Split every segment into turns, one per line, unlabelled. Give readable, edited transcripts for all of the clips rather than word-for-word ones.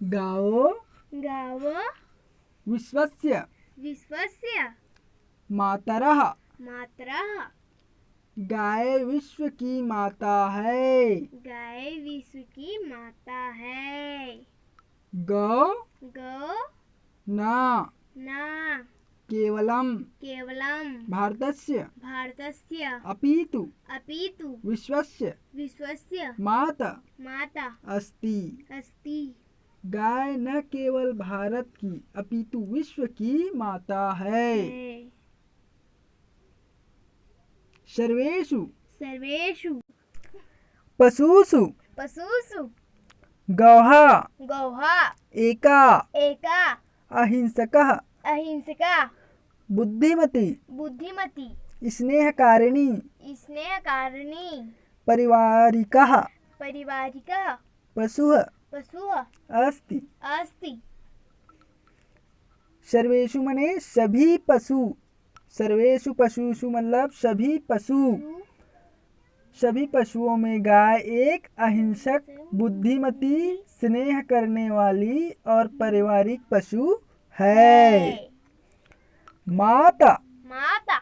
गावो
गावो
विश्वस्य
विश्वस्य
मातरः।
मातरः।
गाय विश्व की माता है।
गाय विश्व की माता है।
गौ
गौ
न
न
केवलम
केवलम
भारतस्य
भारतस्य
अपितु
अपितु
विश्वस्य
विश्वस्य
माता
माता
अस्ति।
अस्ति।
गाय न केवल भारत की अपितु विश्व की माता है। सर्वेषु
सर्वेषु
पशुषु
पशुषु
गौः
गौः
एका
एका
अहिंसकः
अहिंसका
बुद्धिमती
बुद्धिमती
स्नेहकारिणी
स्नेहकारिणी
परिवारिकः
परिवारिकः
पशुः
पशुः
अस्ति।
अस्ति।
सर्वेषु मने सभी पशु। सर्वेषु पशुषु मतलब सभी पशु। सभी पशुओं में गाय एक अहिंसक बुद्धिमती स्नेह करने वाली और पारिवारिक पशु है। माता
माता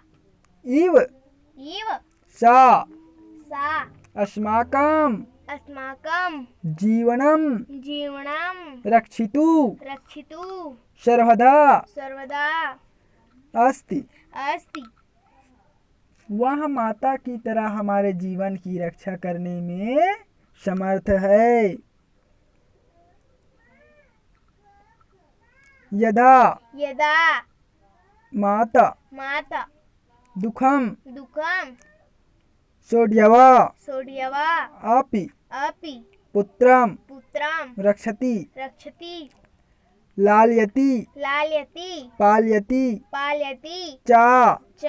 इव
इव
सा
सा
अस्माकं
अस्माकं
जीवनं
जीवनं
रक्षितु
रक्षितु
सर्वदा
सर्वदा
अस्ति।
अस्ति।
वह माता की तरह हमारे जीवन की रक्षा करने में समर्थ है। यदा
यदा
माता
माता
दुःखं
दुःखं
सोढ्यवा
सोढ्यवा
अपि
अपि
पुत्रं
पुत्रं
रक्षति
रक्षति
लालयति
लालयति
पालयति
पालयति
च
च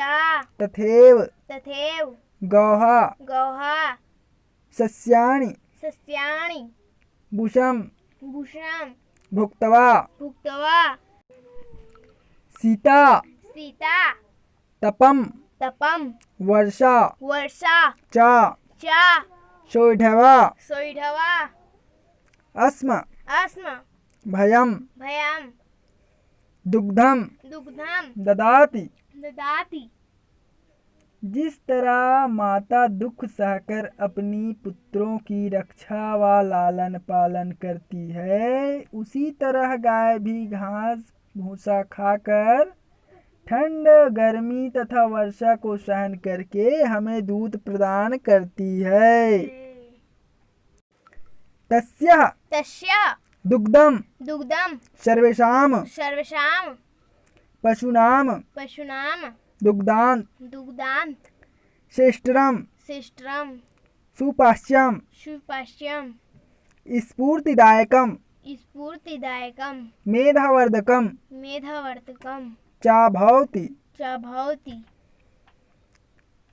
तथैव
तथैव
गौः
गौः
सस्यानि
सस्यानि
भूषं
भूषणं
भुक्त्वा
भुक्त्वा
सीता
सीता
तपं
तपं
वर्षा
वर्षा
च
च
सोढ्यवा
सोढ्यवा
अस्म
अस्म
भयं
भयं
दुग्धं
दुग्धं
ददाति।
ददाति।
जिस तरह माता दुख सहकर अपनी पुत्रों की रक्षा व लालन पालन करती है, उसी तरह गाय भी घास भूसा खाकर ठंड गर्मी तथा वर्षा को सहन करके हमें दूध प्रदान करती है। तस्या
तस्य
दुग्धं
दुग्धं
सर्वेषां
सर्वेषां
पशूनां
पशूनां
दुग्धान्
दुग्धान्त
श्रेष्ठं
श्रेष्ठं
सुपाच्यं
सुपाच्यं
स्फूर्तिदायकं
स्फूर्तिदायकं
मेधावर्धकं
मेधावर्धकं
च भवति।
च भवति।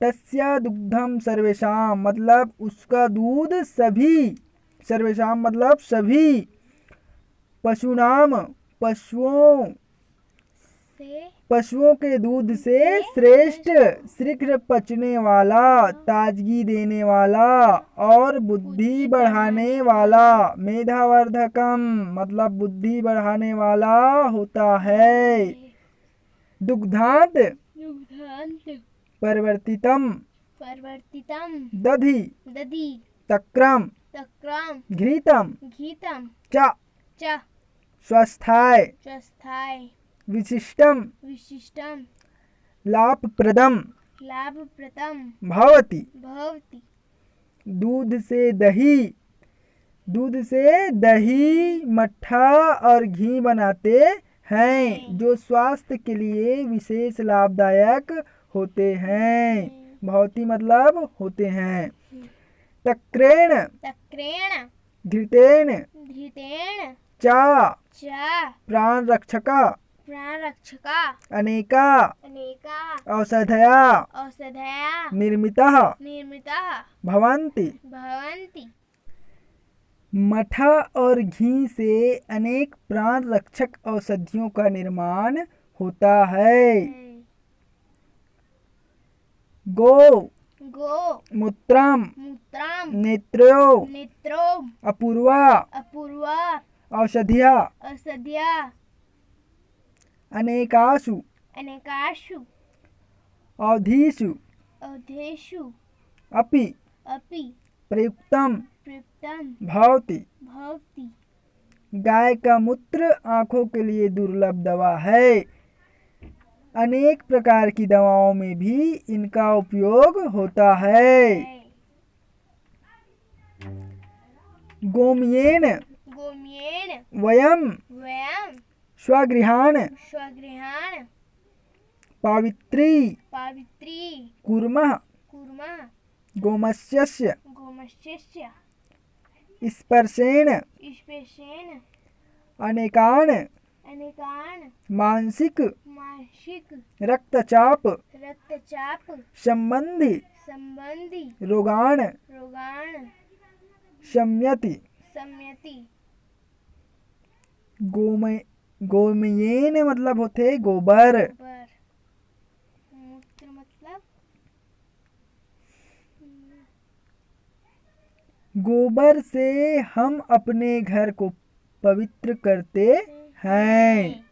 तस्य दुग्धम सर्वेषां मतलब उसका दूध सभी, सर्वेषां मतलब सभी पशुनाम पशुओं के दूध से श्रेष्ठ, शीघ्र पचने वाला, ताजगी देने वाला और बुद्धि बढ़ाने वाला, मेधावर्धकम मतलब बुद्धि बढ़ाने वाला होता है। दुग्धांत
दुग्धान्त
परिवर्तितम
परिवर्तितं
दधि
दधि
तक्रम
तक्रं
घृतम
घृतं
च
च
स्वस्थाय
स्वस्थाय
विशिष्टम
विशिष्टं
लाभप्रदम
लाभप्रदं
भवति।
भवति।
दूध से दही मट्ठा और घी बनाते हैं जो स्वास्थ्य के लिए विशेष लाभदायक होते हैं। भवति मतलब होते हैं। तक्रेण
तक्रेण
घृतेन
घृतेन
च
च
प्राण रक्षका
प्राणरक्षका
अनेका
अनेका
औषधया
औषधया
निर्मितः
निर्मिताः
भवन्ति।
भवन्ति।
मठा और घी से अनेक प्राण रक्षक औषधियों का निर्माण होता है। गो मूत्रम
मूत्रं
नेत्रो
नेत्रो
अपूर्वा
अपूर्वा
औषधिया
औषध्या
अनेकासु
अनेकासु
औषधीषु
औषधेषु
अपि
अपि
प्रयुक्तम
प्रयुक्तं
भवति।
भवति।
गाय का मूत्र आँखों के लिए दुर्लभ दवा है। अनेक प्रकार की दवाओं में भी इनका उपयोग होता है। गोमयेन
गोमयेन
वयम
वयं
स्वगृहान्
स्वगृहान्
पवित्री
पवित्री
कुर्मः।
कुर्मः।
गोमस्यस्य
गोमस्यस्य
स्पर्शेन
स्पर्शेन
अनेकान्
अनेकान्
मानसिक
मानसिक
रक्तचाप
रक्तचाप
संबंधी
संबंधी
रोगान्
रोगान्
शम्यति।
शम्यति।
गोमयेन मतलब होते गोबर।
पर मूत्र मतलब
गोबर से हम अपने घर को पवित्र करते हैं।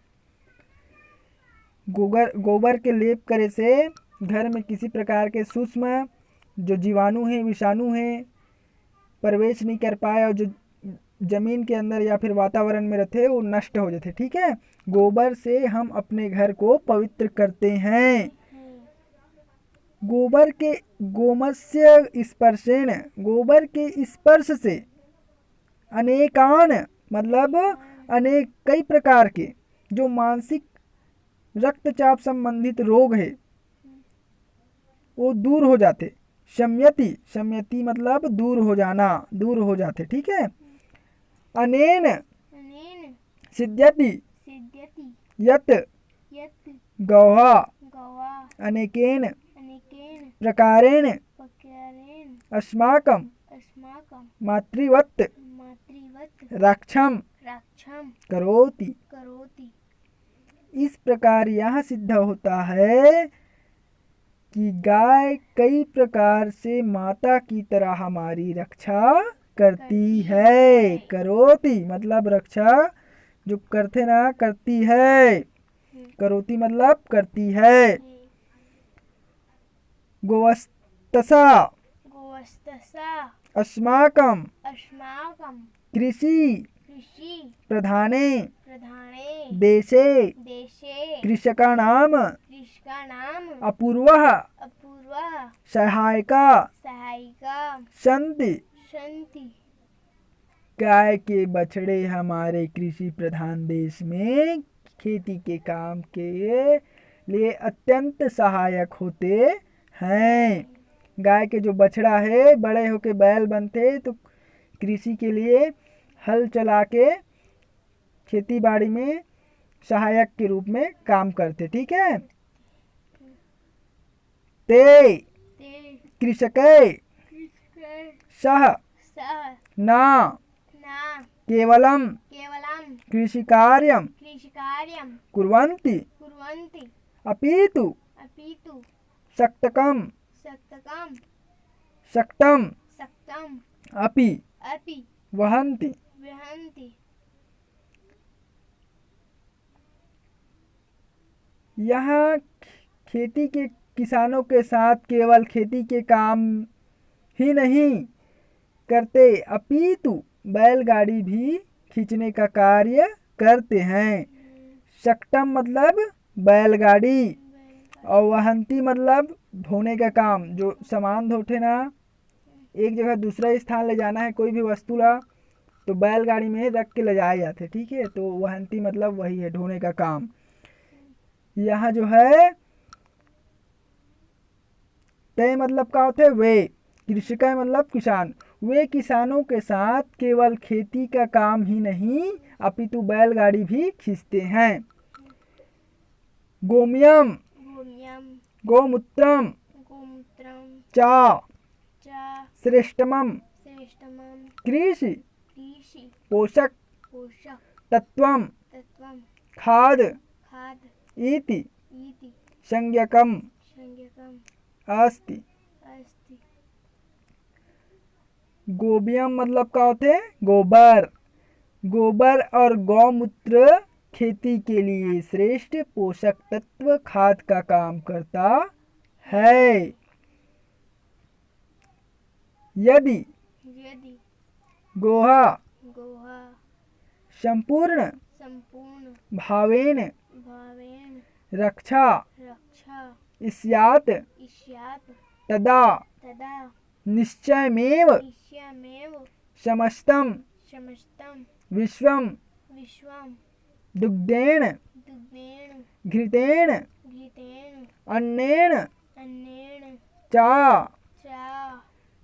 गोबर के लेप करे से घर में किसी प्रकार के सूक्ष्म जो जीवाणु हैं विषाणु हैं प्रवेश नहीं कर पाए और जो जमीन के अंदर या फिर वातावरण में रहते वो नष्ट हो जाते। ठीक है, गोबर से हम अपने घर को पवित्र करते हैं। गोबर के गोमस्य स्पर्शेन गोबर के स्पर्श से अनेकान मतलब अनेक कई प्रकार के जो मानसिक रक्तचाप संबंधित रोग है वो दूर हो जाते। शम्यति शम्यति मतलब दूर हो जाना दूर हो जाते। ठीक है, अनेन
अनेन
सिद्ध्यति
सिद्ध्यति
यत्
यत्
गौहा
गौवा
अनेकेन
अनेकेन
प्रकारेण
प्रकारेण
अस्माकं
अस्माकं
मातृवत्
मातृवत्
रक्षं
रक्षं
करोति।
करोति।
इस प्रकार यह सिद्ध होता है कि गाय कई प्रकार से माता की तरह हमारी रक्षा करती है। करोति मतलब रक्षा जो करते ना करती है। करोति मतलब करती है। गोवस्तसा
गोवस्तसा
अस्माकं
अस्माकं
कृषि
कृषि
प्रधाने
प्रधाने
देशे
देशे
कृषकाणां
कृषकाणाम्
अपूर्वः
अपूर्वः
सहायका
सहायिका
सन्ति।
सन्ति।
गाय के बछड़े हमारे कृषि प्रधान देश में खेती के काम के लिए अत्यंत सहायक होते हैं। गाय के जो बछड़ा है बड़े होके बैल बनते तो कृषि के लिए हल चला के खेती बाड़ी में सहायक के रूप में काम करते। ठीक है, ते कृषके सह न केवलं
केवलं
कृषिकार्यं
कृषिकार्यं
कुर्वन्ति
कुर्वन्ति
अपितु
अपितु
शक्तं
सक्तकं
शक्तम्
सक्तम्
अपि
अपि
वहन्ति।
वहन्ति।
यहाँ खेती के किसानों के साथ केवल खेती के काम ही नहीं करते अपितु बैलगाड़ी भी खींचने का कार्य करते हैं। शक्तम मतलब बैलगाड़ी और वहंती मतलब ढोने का काम जो सामान ढोते ना एक जगह दूसरा स्थान ले जाना है कोई भी वस्तु ला तो बैलगाड़ी में रख के ले जाए जाते। ठीक है, तो वहंती मतलब वही है ढोने का काम। यहाँ जो है ते मतलब का होते वे कृषक मतलब किसान वे किसानों के साथ केवल खेती का काम ही नहीं अपितु बैलगाड़ी भी खींचते हैं। गोमयम
गोमयं
गोमूत्रम
गोमूत्रं
च
च
श्रेष्ठमं
श्रेष्ठमं
कृषि
कृषि
पोषक
पोषक
तत्वं
तत्वं
खाद
खाद
इति
इति
संज्ञकम्
संज्ञकम्
अस्ति।
अस्ति।
गोबियम मतलब का होते गोबर गोबर और गौमूत्र खेती के लिए श्रेष्ठ पोषक तत्व खाद का काम करता है। यदि
यदि
गोहा
गोहा
संपूर्ण
संपूर्ण
भावेन
भावेन
रक्षा
रक्षा
स्यात्
इष्यात्
तदा
तदा
निश्चयमेव
निश्चयमेव
समस्तं
समस्तं
विश्वं
विश्वं
दुग्धेन
दुग्धेन
घृतेन
घृतेन
अन्नेन
अन्नेन
च
च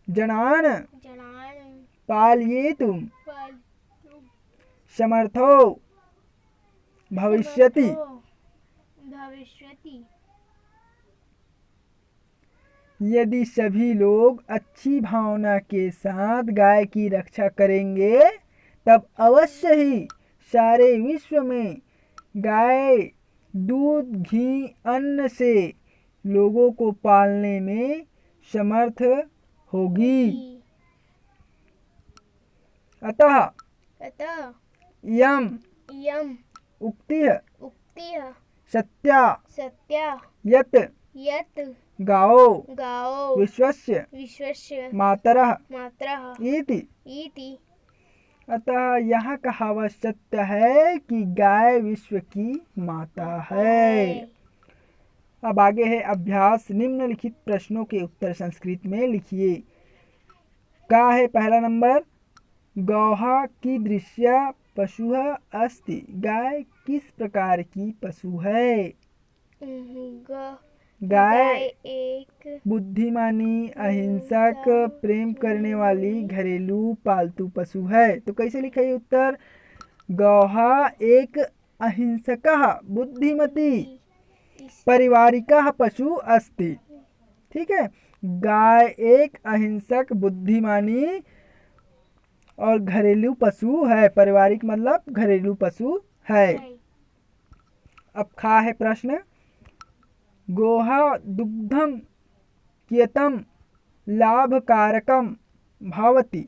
जनान्
जनान्
पालयितुं
पालयितुं
समर्थो भविष्यति।
समर्थो भविष्यति।
यदि सभी लोग अच्छी भावना के साथ गाय की रक्षा करेंगे तब अवश्य ही सारे विश्व में गाय दूध घी अन्न से लोगों को पालने में समर्थ होगी। अतः
अतः
इयम्
इयम्
उक्तिः
उक्तिः
सत्या
सत्या
यत्
यत्
गावो
गावो
विश्वस्य
विश्वस्य
मातरः
मातरः
इति।
इति।
अतः यह कहावत सत्य है कि गाय विश्व की माता है। अब आगे है अभ्यास। निम्नलिखित प्रश्नों के उत्तर संस्कृत में लिखिए। का है पहला नंबर, गौः कीदृश्य पशुः अस्ति। गाय किस प्रकार की पशु है। गाय
एक
बुद्धिमानी अहिंसक प्रेम करने वाली घरेलू पालतू पशु है। तो कैसे लिखा है उत्तर, गौः एक अहिंसकः बुद्धिमती पारिवारिकः पशु अस्ति। ठीक है, गाय एक अहिंसक बुद्धिमानी और घरेलू पशु है। पारिवारिक मतलब घरेलू पशु है। अब खा है प्रश्न, गोः दुग्धं कियतं लाभकारकं भवति।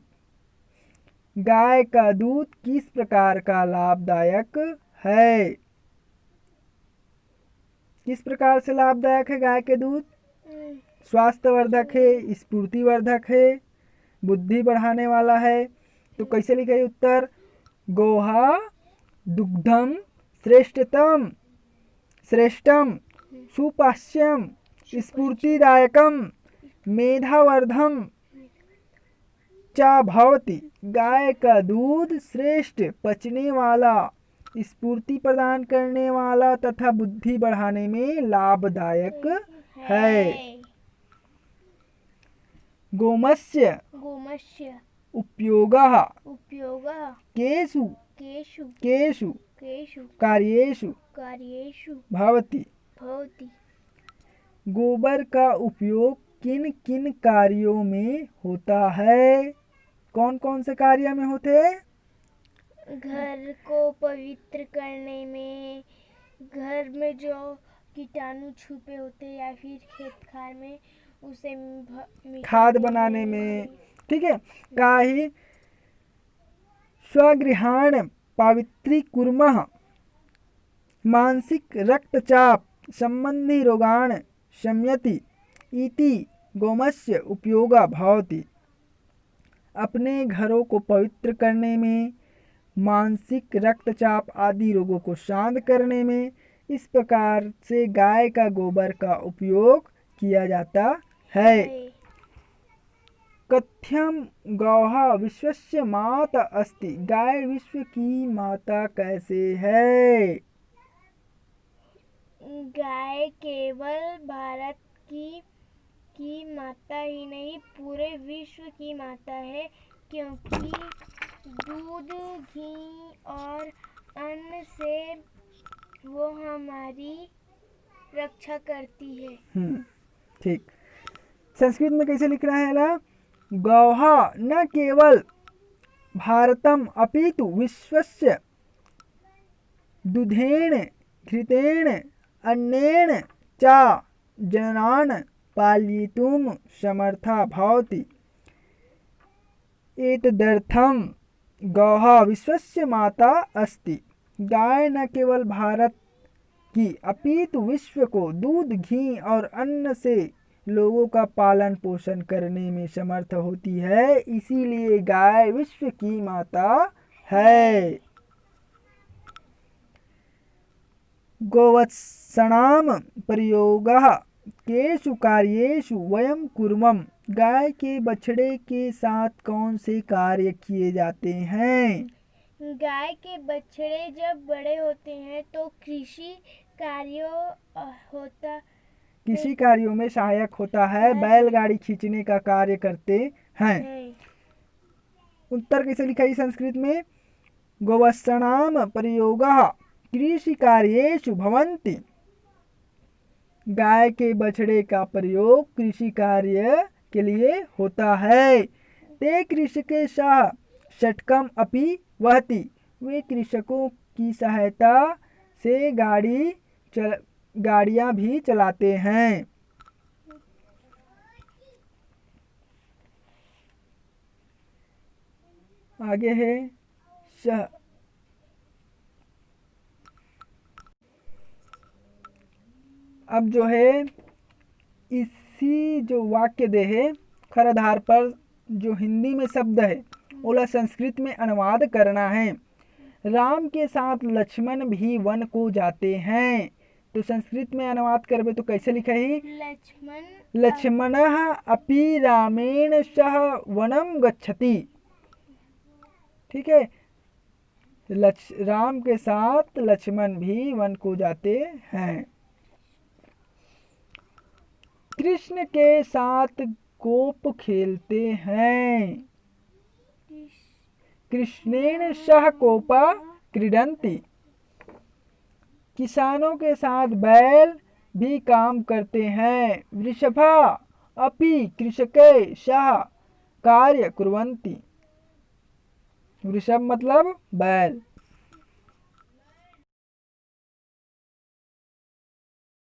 गाय का दूध किस प्रकार का लाभदायक है। किस प्रकार से लाभदायक है गाय के दूध। स्वास्थ्यवर्धक है, स्फूर्तिवर्धक है, बुद्धि बढ़ाने वाला है। तो कैसे लिखे उत्तर, गोः दुग्धम श्रेष्ठम सुपाच्यम स्फूर्तिदायकम मेधावर्धम च भवति। गाय का दूध श्रेष्ठ, पचने वाला, स्फूर्ति प्रदान करने वाला तथा बुद्धि बढ़ाने में लाभदायक है। गोमस्य उपयोगः केषु कार्येषु भवति। गोबर का उपयोग किन किन कार्यों में होता है। कौन कौन से कार्य में होते हैं।
घर को पवित्र करने में, घर में जो कीटाणु छुपे होते या फिर खेत खार में उसे
खाद बनाने में। ठीक है, काही स्वगृहाण पवित्रीकुर्मः मानसिक रक्तचाप संबंधी रोगाण शम्यति इति गोमस्य उपयोगः भवति। अपने घरों को पवित्र करने में, मानसिक रक्तचाप आदि रोगों को शांत करने में इस प्रकार से गाय का गोबर का उपयोग किया जाता है। कथ्यम गौः विश्वस्य माता अस्ति। गाय विश्व की माता कैसे है।
गाय केवल भारत की माता ही नहीं पूरे विश्व की माता है, क्योंकि दूध घी और अन्न से वो हमारी रक्षा करती है।
ठीक, संस्कृत में कैसे लिख रहा है ना, गौः न केवल भारतम अपितु विश्वस्य दुधेन घृतेन अन्नेन च जनान् पालयितुं समर्था भवति। एतदर्थं गौः विश्वस्य माता अस्ति। गाय न केवल भारत की अपितु विश्व को दूध, घी और अन्न से लोगों का पालन पोषण करने में समर्थ होती है, इसीलिए गाय विश्व की माता है। गोवत्सनाम प्रयोगः केषु कार्येषु वयम कुर्मः। गाय के बछड़े के साथ कौन से कार्य किए जाते हैं?
गाय के बछड़े जब बड़े होते हैं तो कृषि कार्यों में सहायक होता है, बैलगाड़ी खींचने का कार्य करते हैं। उत्तर कैसे लिखा है संस्कृत में? गोवत्सनाम प्रयोगः कृषि कार्येषु भवन्ति। गाय के बछड़े का प्रयोग कृषि कार्य के लिए होता है। ते कृषकेशः षट्कम् अपि वहति। वे कृषकों की सहायता से गाड़ियां भी चलाते हैं। आगे है श। अब जो है इसी जो वाक्य दे है खर आधार पर जो हिंदी में शब्द है ओला संस्कृत में अनुवाद करना है। राम के साथ लक्ष्मण भी वन को जाते हैं, तो संस्कृत में अनुवाद करबे तो कैसे लिखा है? लक्ष्मणः अपि रामेण सह वनम गच्छति। ठीक है, राम के साथ लक्ष्मण भी वन को जाते हैं। कृष्ण के साथ गोप खेलते हैं। कृष्णेन सह गोपा क्रीडन्ति। किसानों के साथ बैल भी काम करते हैं। वृषभा अपि कृषके सह कार्य कुर्वन्ति। वृषभ मतलब बैल।